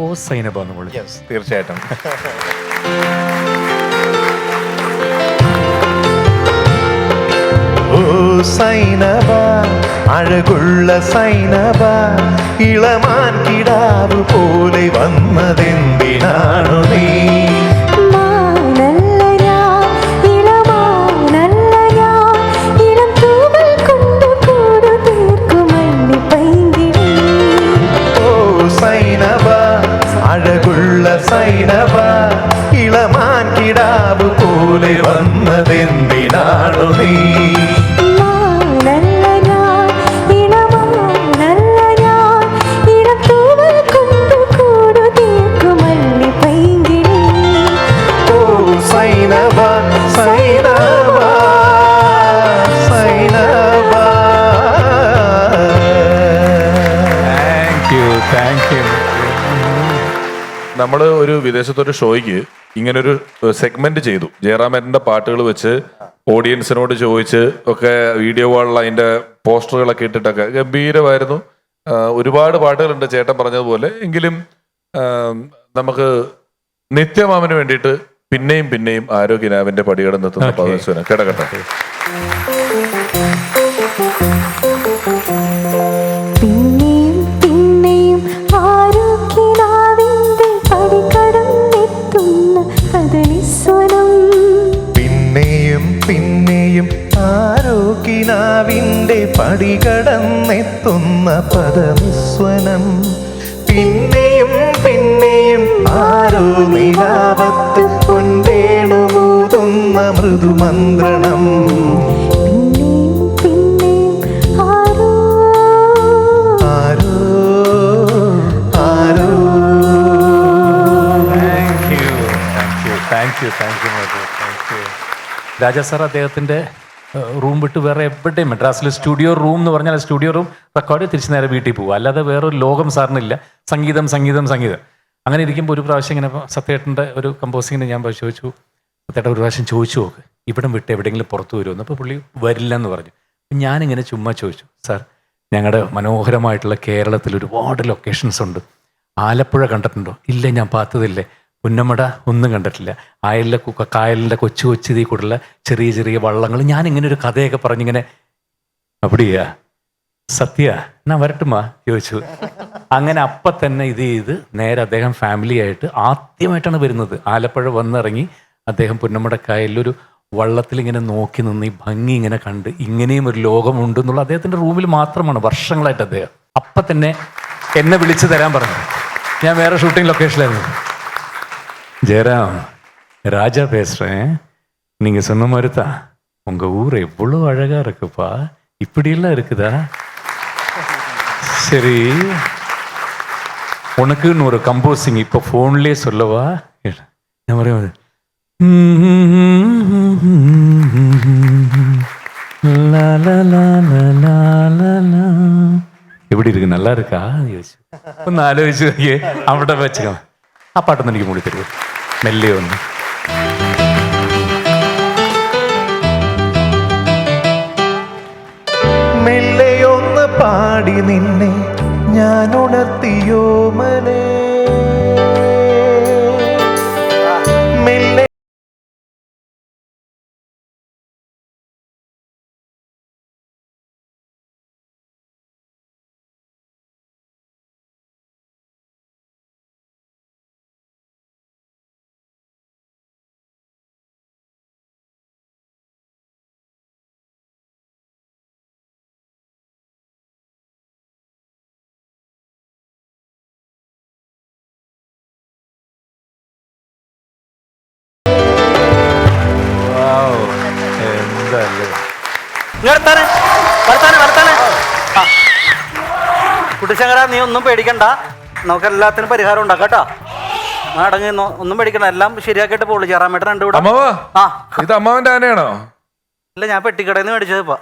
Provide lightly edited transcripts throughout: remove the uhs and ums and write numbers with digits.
ഓ സൈനബ നമ്മൾ തീർച്ചയായിട്ടും. ഓ സൈനബ, അഴകുള്ള സൈനബ, ഇളമാൻ കിടാവ് പോലെ വന്നതെന്തിനാണു നീ? അഴകുള്ള സൈനബ, ഇളമാൻ കിടാവ് പോലെ വന്നതെന്തിനാണു നീ? ഓ സൈനബ, സൈനബ, സൈനബ. Thank you. നമ്മൾ ഒരു വിദേശത്തൊരു ഷോയ്ക്ക് ഇങ്ങനൊരു സെഗ്മെന്റ് ചെയ്തു. ജയറാമേട്ടന്റെ പാട്ടുകൾ വെച്ച് ഓഡിയൻസിനോട് ചോദിച്ച് ഒക്കെ വീഡിയോ വാളിൽ അതിന്റെ പോസ്റ്ററുകളൊക്കെ ഇട്ടിട്ടൊക്കെ ഗംഭീരമായിരുന്നു. ഒരുപാട് പാട്ടുകളുണ്ട് ചേട്ടൻ പറഞ്ഞതുപോലെ. എങ്കിലും നമുക്ക് നിത്യമാമന് വേണ്ടിയിട്ട് പിന്നെയും പിന്നെയും ആരോഗ്യനാവിന്റെ പടികടന്നെത്തുന്ന പദസ്വന കിടക്കട്ടെ. പിന്നെയും പിന്നെയും ആരോഗ്യനാവിന്റെ പടികടന്നെത്തുന്ന പദനിസ്വനം. പിന്നെയും പിന്നെയും ആരോ നിലാവത്ത് കൊണ്ടേണുമൂതുന്ന മൃദുമന്ത്രണം. ആരോ ആരോ. Thank you. രാജാ സാർ അദ്ദേഹത്തിന്റെ റൂം വിട്ട് വേറെ എവിടെയും മദ്രാസിൽ സ്റ്റുഡിയോ റൂം എന്ന് പറഞ്ഞാൽ സ്റ്റുഡിയോ റൂം റെക്കോർഡ് തിരിച്ച് നേരെ വീട്ടിൽ പോകും. അല്ലാതെ വേറൊരു ലോകം സാറിനില്ല. സംഗീതം സംഗീതം സംഗീതം. അങ്ങനെ ഇരിക്കുമ്പോൾ ഒരു പ്രാവശ്യം ഇങ്ങനെ സത്യേട്ടൻ്റെ ഒരു കമ്പോസിങ്ങിന് ഞാൻ ചോദിച്ചു, സത്യേട്ടൻ ഒരു പ്രാവശ്യം ചോദിച്ചു നോക്ക്, ഇവിടം വിട്ട് എവിടെയെങ്കിലും പുറത്തു വരുമെന്ന്. അപ്പോൾ പുള്ളി വരില്ല എന്ന് പറഞ്ഞു. ഞാനിങ്ങനെ ചുമ്മാ ചോദിച്ചു, സാർ ഞങ്ങളുടെ മനോഹരമായിട്ടുള്ള കേരളത്തിൽ ഒരുപാട് ലൊക്കേഷൻസ് ഉണ്ട്, ആലപ്പുഴ കണ്ടിട്ടുണ്ടോ? ഇല്ല, ഞാൻ പാത്തതില്ലേ. പുന്നമട ഒന്നും കണ്ടിട്ടില്ല. കായലിൻ്റെ കൊച്ചു കൊച്ചു ഇതിൽ കൂടെയുള്ള ചെറിയ ചെറിയ വള്ളങ്ങൾ. ഞാനിങ്ങനെ ഒരു കഥയൊക്കെ പറഞ്ഞിങ്ങനെ അപ്പടിയാ സത്യ എന്നാ വരട്ടുമാ ചോദിച്ചു. അങ്ങനെ അപ്പം തന്നെ ഇത് ചെയ്ത് നേരെ അദ്ദേഹം ഫാമിലി ആയിട്ട് ആദ്യമായിട്ടാണ് വരുന്നത്. ആലപ്പുഴ വന്നിറങ്ങി അദ്ദേഹം പുന്നമട കായലിലൊരു വള്ളത്തിൽ ഇങ്ങനെ നോക്കി നിന്ന് ഈ ഭംഗി ഇങ്ങനെ കണ്ട് ഇങ്ങനെയും ഒരു ലോകമുണ്ട് എന്നുള്ള അദ്ദേഹത്തിൻ്റെ റൂമിൽ മാത്രമാണ് വർഷങ്ങളായിട്ട് അദ്ദേഹം. അപ്പം തന്നെ എന്നെ വിളിച്ചു തരാൻ പറഞ്ഞു. ഞാൻ വേറെ ഷൂട്ടിംഗ് ലൊക്കേഷനിലായിരുന്നു. ஜெயராம், ராஜா பேசுறேன். நீங்க சொன்ன மாதிரி தான் உங்க ஊர் எவ்வளோ அழகா இருக்குப்பா. இப்படியெல்லாம் இருக்குதா? சரி, உனக்குன்னு ஒரு கம்போசிங் இப்போ ஃபோன்லேயே சொல்லவா? இந்த மாதிரி எப்படி இருக்கு, நல்லா இருக்கா? யோசிச்சு ഒന്ന് ആലോചിച്ച് നോക്കിയേ. അവിടെ വെച്ചോ ആ പാട്ടൊന്നും എനിക്ക് മൂടി തരുമോ? മെല്ലെ ഒന്ന്. മെല്ലെയൊന്ന് പാടി നിന്നെ ഞാൻ ഉണർത്തിയോ മനെ. മെല്ലെ കുട്ടിശങ്കര, നീ ഒന്നും പേടിക്കണ്ട, നമുക്ക് എല്ലാത്തിനും പരിഹാരം ഉണ്ടാക്കാം കേട്ടോ. അടങ്ങി ഒന്നും പേടിക്കണ്ട, എല്ലാം ശരിയാക്കിയിട്ട് പോളൂ. ജയറാമേട്ടൻ രണ്ട് കൂടെ. ഇത് അമ്മാവന്റെ ആനയാണോ? ഇല്ല, ഞാൻ പെട്ടിക്കടയിൽ നിന്ന് മേടിച്ചത്. ഇപ്പൊ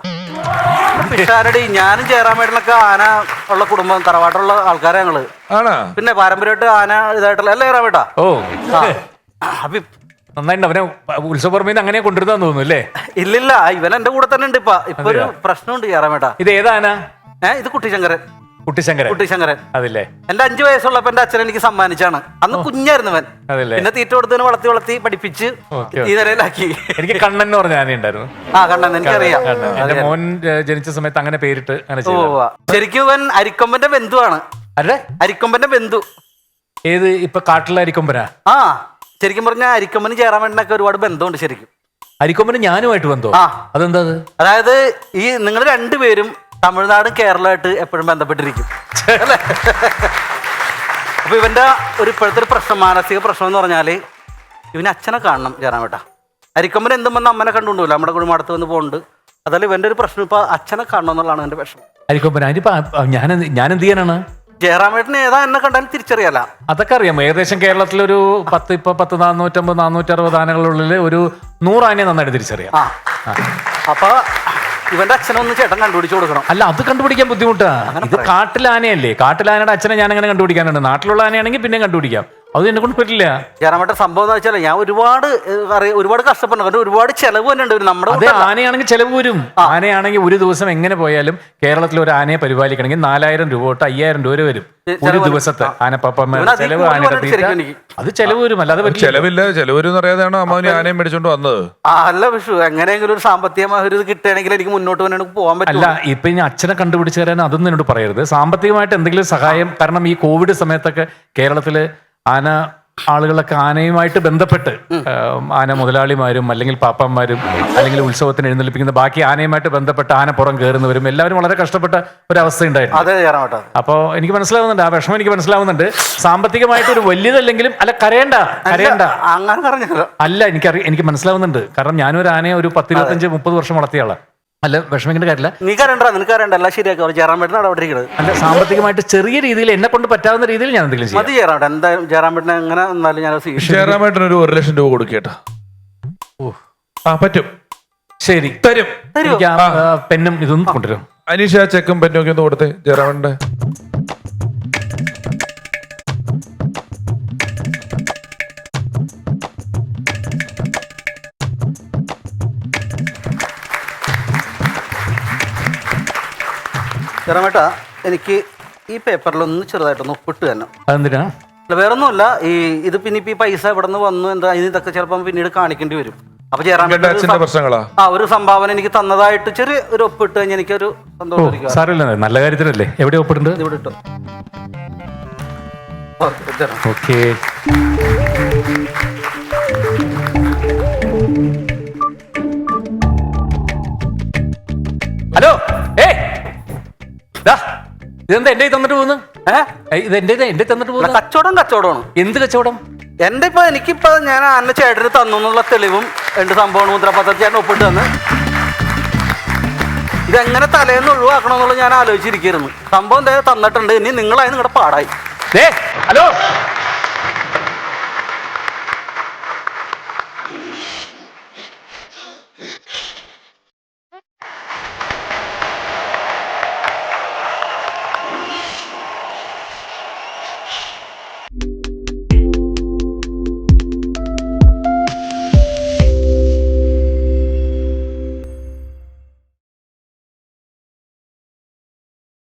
പിഷാരടി, ഞാനും ജയറാമേട്ടനൊക്കെ ആന ഉള്ള കുടുംബം, തറവാട്ടുള്ള ആൾക്കാരെ ഞങ്ങള്. പിന്നെ പാരമ്പര്യമായിട്ട് ആന ഇതായിട്ടുള്ള അല്ല ജയറാമേട്ടാ. ഓ അപ്പൊ നന്നായിട്ട് അവനെ ഉത്സവപ്പറമ്പിൽ അങ്ങനെ കൊണ്ടുവരുന്നതെന്ന് തോന്നുന്നു അല്ലേ? ഇല്ലില്ല, ഇവൻ എന്റെ കൂടെ തന്നെ ഉണ്ട്. ഇപ്പൊ ഒരു പ്രശ്നമുണ്ട് ജയറാമേട്ടാ. ഇത് ഏതാന? ഇത് കുട്ടിശങ്കരൻ. കുട്ടിശങ്കരൻ കുട്ടിശങ്കരൻ. അതില്ലേ? എന്റെ 5 വയസ്സുള്ളപ്പോ എന്റെ അച്ഛൻ എനിക്ക് സമ്മാനിച്ചാണ്. അന്ന് കുഞ്ഞായിരുന്നവൻ. അതല്ലേ? പിന്നെ തീറ്റ കൊടുത്തതിന് വളർത്തി പഠിപ്പിച്ച് ഈ നിലയിലാക്കി. എനിക്ക് കണ്ണൻ എന്ന് പറഞ്ഞ ആന ഉണ്ടായിരുന്നു. ആ കണ്ണൻ എനിക്കറിയാം. എന്റെ മോൻ ജനിച്ച സമയത്ത് അങ്ങനെ പേരിട്ട് അങ്ങനെ ചെയ്തു. ശരിക്കും ഇവൻ അരിക്കൊമ്പന്റെ ബന്ധുവാണ്. അല്ലേ? അരിക്കൊമ്പന്റെ ബന്ധു. ഏത് ഇപ്പൊ കാട്ടിലെ അരിക്കൊമ്പനാ? ആ ശരിക്കും പറഞ്ഞാൽ അരിക്കൊമ്പന് ജയറാമേട്ടനൊക്കെ ഒരുപാട് ബന്ധമുണ്ട്. ശരിക്കും അരിക്കൊമ്പന് ഞാനുമായിട്ട് ബന്ധോ? അതെന്താ? അതായത് ഈ നിങ്ങൾ രണ്ടുപേരും തമിഴ്നാടും കേരളമായിട്ട് എപ്പോഴും ബന്ധപ്പെട്ടിരിക്കും. അപ്പൊ ഇവന്റെ ഇപ്പോഴത്തെ ഒരു പ്രശ്നം, മാനസിക പ്രശ്നം എന്ന് പറഞ്ഞാല് ഇവന് അച്ഛനെ കാണണം ജയറാമേട്ട. അരിക്കൊമ്പൻ എന്തും വന്ന് അമ്മനെ കണ്ടുകൊണ്ടുപോലും നമ്മുടെ കുടുംബത്ത് വന്ന് പോകുന്നുണ്ട്. അതല്ല ഇവന്റെ ഒരു പ്രശ്നം, ഇപ്പൊ അച്ഛനെ കാണണം എന്നുള്ളതാണ് എന്റെ പ്രശ്നം. അരിക്കൊമ്പൻ ഞാൻ എന്ത് ചെയ്യാനാണ്? ജയറാമേട്ടന് ഏതാ എന്നെ കണ്ടാലും തിരിച്ചറിയാല. അതൊക്കെ അറിയാം. ഏകദേശം കേരളത്തിലൊരു 10 450 460 ആനകളുള്ളിൽ ഒരു 100 ആനയെ നന്നായിട്ട് തിരിച്ചറിയാം. അപ്പൊ ഇവന്റെ അച്ഛനൊന്ന് ചേട്ടൻ കണ്ടുപിടിച്ചു കൊടുക്കണം. അല്ല, അത് കണ്ടുപിടിക്കാൻ ബുദ്ധിമുട്ടാ. ഇത് കാട്ടിലാനയല്ലേ? കാട്ടിലാനയുടെ അച്ഛനെ ഞാൻ അങ്ങനെ കണ്ടുപിടിക്കാനുണ്ട്. നാട്ടിലുള്ള ആനയാണെങ്കിൽ പിന്നെ കണ്ടുപിടിക്കാം. അത് എന്നെ കൊണ്ട് പറ്റില്ല. ജയറാമേട്ടൻ സംഭവം എന്ന് വെച്ചാൽ ഞാൻ ഒരുപാട് കഷ്ടപ്പെടുന്നു. കാരണം ഒരുപാട് ചെലവ് തന്നെ ഉണ്ട് നമ്മുടെ. അതെ, ആനയാണെങ്കിൽ ചെലവ് വരും. ആനയാണെങ്കിൽ ഒരു ദിവസം എങ്ങനെ പോയാലും കേരളത്തിൽ ഒരു ആനയെ പരിപാലിക്കണമെങ്കിൽ 4000 രൂപ തൊട്ട് 5000 രൂപ വരും ഒരു ദിവസത്തെ. ആനപ്പാപ്പന്മാരുടെ ചെലവ്, ആനയുടെ തീറ്റ, അത് ചെലവ് വരും. അല്ലാതെ ചെലവില്ല. ചെലവരും അറിയാതെയാണ് അമ്മാവന് ആനയും മേടിച്ചോണ്ട് വന്നത്. അല്ല വിഷു, എങ്ങനെയെങ്കിലും ഒരു സാമ്പത്തികമായ ഒരു കിട്ടുകയാണെങ്കിൽ എനിക്ക് മുന്നോട്ട് പോകാൻ പറ്റും. അല്ല, ഇപ്പൊ ഇനി അച്ഛനെ കണ്ടുപിടിച്ച് തരാൻ അതൊന്നും എന്നോട് പറയരുത്. സാമ്പത്തികമായിട്ട് എന്തെങ്കിലും സഹായം. കാരണം ഈ കോവിഡ് സമയത്തൊക്കെ കേരളത്തില് ആളുകളൊക്കെ ആനയുമായിട്ട് ബന്ധപ്പെട്ട് ആന മുതലാളിമാരും അല്ലെങ്കിൽ പാപ്പന്മാരും അല്ലെങ്കിൽ ഉത്സവത്തിന് എഴുന്നള്ളിപ്പിക്കുന്ന ബാക്കി ആനയുമായിട്ട് ബന്ധപ്പെട്ട് ആന പുറം കയറുന്നവരും എല്ലാവരും വളരെ കഷ്ടപ്പെട്ട ഒരവസ്ഥ ഉണ്ടായിരുന്നു. അപ്പോ എനിക്ക് മനസ്സിലാവുന്നുണ്ട്, ആ വിഷമം എനിക്ക് മനസ്സിലാവുന്നുണ്ട്. സാമ്പത്തികമായിട്ട് ഒരു വലിയതല്ലെങ്കിലും അല്ല, കരയണ്ട. അല്ല, എനിക്ക് മനസ്സിലാവുന്നുണ്ട്. കാരണം ഞാനൊരു ആനയെ ഒരു 10 25 30 വർഷം വളർത്തിയ ആളാണ്. അല്ല, വിഷമിക്കേണ്ട കാര്യമില്ല. നിനക്ക് എല്ലാം ശരിയാക്കി ജയറാമേട്ടനാണ് അവിടെ ഇരിക്കുന്നത്. അല്ല, സാമ്പത്തികമായിട്ട് ചെറിയ രീതിയിൽ എന്നെ കൊണ്ട് പറ്റാവുന്ന രീതിയിൽ ഞാൻ എന്തെങ്കിലും ചെയ്യും. മതി ജയറാമേട്ടൻ. എന്തായാലും ജയറാമേട്ടനെ എങ്ങനെ വന്നാലും ഞാൻ ജയറാമേട്ടന് ഒരു 1 ലക്ഷം രൂപ കൊടുക്കേട്ടാ. പറ്റും. ശരി, തരും. പെന്നും ഇതൊന്നും കൊണ്ടുവരും. അനീഷ, ചെക്കും പെന്നും ഒക്കെ ഒന്ന് കൊടുത്തേ ജയറാമേട്ടന്റെ. ജയറാമേട്ട, എനിക്ക് ഈ പേപ്പറിലൊന്ന് ചെറുതായിട്ടൊന്ന് ഒപ്പിട്ട് തന്നെ. അതെന്തിനാ? വേറൊന്നുമല്ല, ഇത് പിന്നെ ഇപ്പൊ ഈ പൈസ എവിടെ നിന്ന് വന്നു എന്താ ഇതൊക്കെ ചിലപ്പം പിന്നീട് കാണിക്കേണ്ടി വരും. അപ്പൊ ജയറാമേട്ടൻ ഒരു സംഭാവന എനിക്ക് തന്നതായിട്ട് ചെറിയ ഒരു ഒപ്പിട്ട് കഴിഞ്ഞാൽ എനിക്കൊരു സന്തോഷം. സാരമില്ല, നല്ല കാര്യത്തിനല്ലേ. എവിടെ ഒപ്പിട്ടുണ്ട്? ഇവിടെ ഇട്ടോ. ഓക്കേ. ഹലോ, ഇതെന്താ എന്റെ തന്നിട്ട് പോകുന്നു? ഇത് എന്റെ തന്നിട്ട് പോകുന്നു. കച്ചവടമാണ്. എന്ത് കച്ചവടം? എനിക്കിപ്പോ ഞാൻ അന്ന ചേട്ടന് തന്നു എന്നുള്ള തെളിവും രണ്ട് സംഭവം മുദ്രപത്രത്തിൽ ചേട്ടൻ ഒപ്പിട്ട് തന്ന് ഇതെങ്ങനെ തലേന്ന് ഒഴിവാക്കണമെന്നുള്ള ഞാൻ ആലോചിച്ചിരിക്കുന്നു. സംഭവം തന്നിട്ടുണ്ട്. ഇനി നിങ്ങളായി നിങ്ങളുടെ പാടായി. ഹലോ,